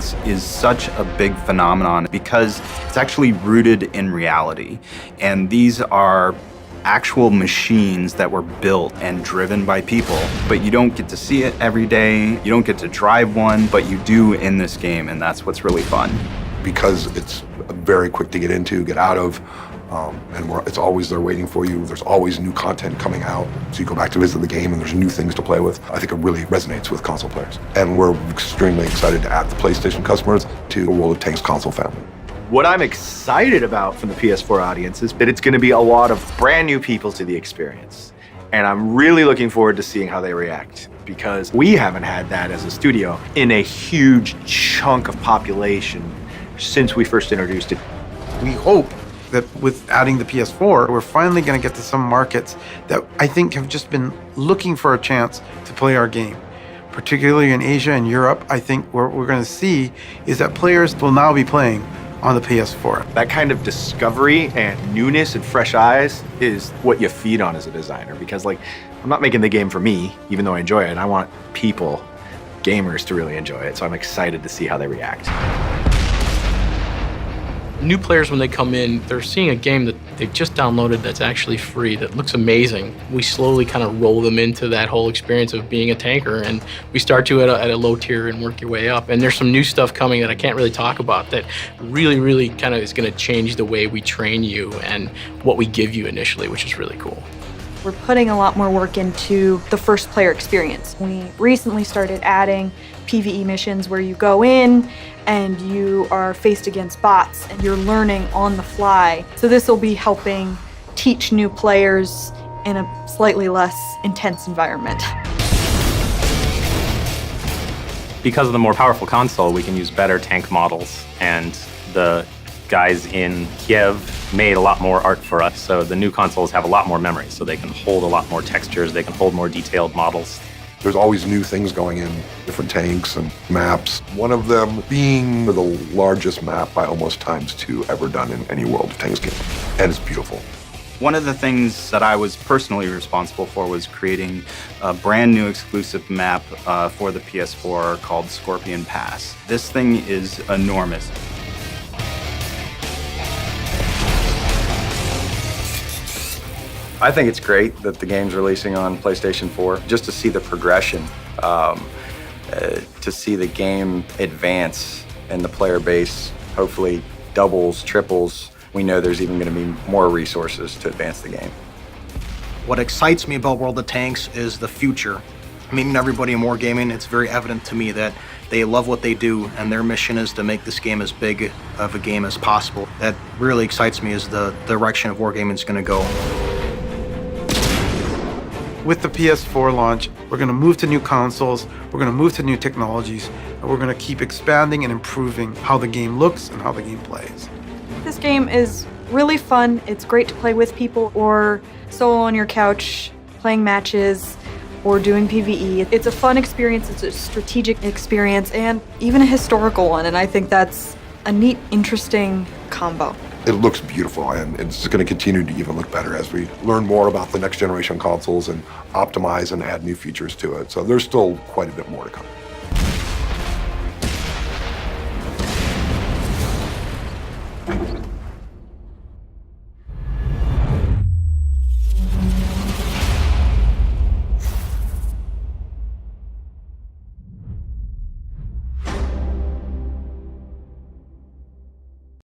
Tanks is such a big phenomenon because it's actually rooted in reality. And these are actual machines that were built and driven by people, but you don't get to see it every day. You don't get to drive one, but you do in this game, and that's what's really fun. Because it's very quick to get into, get out of, and it's always there waiting for you. There's always new content coming out. So you go back to visit the game and there's new things to play with. I think it really resonates with console players. And we're extremely excited to add the PlayStation customers to the World of Tanks console family. What I'm excited about from the PS4 audience is that it's going to be a lot of brand new people to the experience. And I'm really looking forward to seeing how they react, because we haven't had that as a studio in a huge chunk of population since we first introduced it. We hope that with adding the PS4, we're finally going to get to some markets that I think have just been looking for a chance to play our game. Particularly in Asia and Europe, I think what we're going to see is that players will now be playing on the PS4. That kind of discovery and newness and fresh eyes is what you feed on as a designer, because like, I'm not making the game for me, even though I enjoy it. I want people, gamers, to really enjoy it. So I'm excited to see how they react. New players, when they come in, they're seeing a game that they've just downloaded that's actually free, that looks amazing. We slowly kind of roll them into that whole experience of being a tanker, and we start you at a low tier and work your way up. And there's some new stuff coming that I can't really talk about that really kind of is going to change the way we train you and what we give you initially, which is really cool. We're putting a lot more work into the first player experience. We recently started adding PvE missions where you go in and you are faced against bots and you're learning on the fly. So this will be helping teach new players in a slightly less intense environment. Because of the more powerful console, we can use better tank models, and the guys in Kiev made a lot more art for us, so the new consoles have a lot more memory, so they can hold a lot more textures, they can hold more detailed models. There's always new things going in, different tanks and maps. One of them being the largest map by almost ×2 ever done in any World of Tanks game, and it's beautiful. One of the things that I was personally responsible for was creating a brand new exclusive map for the PS4 called Scorpion Pass. This thing is enormous. I think it's great that the game's releasing on PlayStation 4, just to see the progression, to see the game advance and the player base hopefully doubles, triples. We know there's even going to be more resources to advance the game. What excites me about World of Tanks is the future. Meeting everybody in Wargaming, it's very evident to me that they love what they do, and their mission is to make this game as big of a game as possible. That really excites me, is the direction of Wargaming is going to go. With the PS4 launch, we're going to move to new consoles, we're going to move to new technologies, and we're going to keep expanding and improving how the game looks and how the game plays. This game is really fun. It's great to play with people or solo on your couch, playing matches, or doing PvE. It's a fun experience, it's a strategic experience, and even a historical one, and I think that's a neat, interesting combo. It looks beautiful, and it's going to continue to even look better as we learn more about the next generation consoles and optimize and add new features to it. So there's still quite a bit more to come.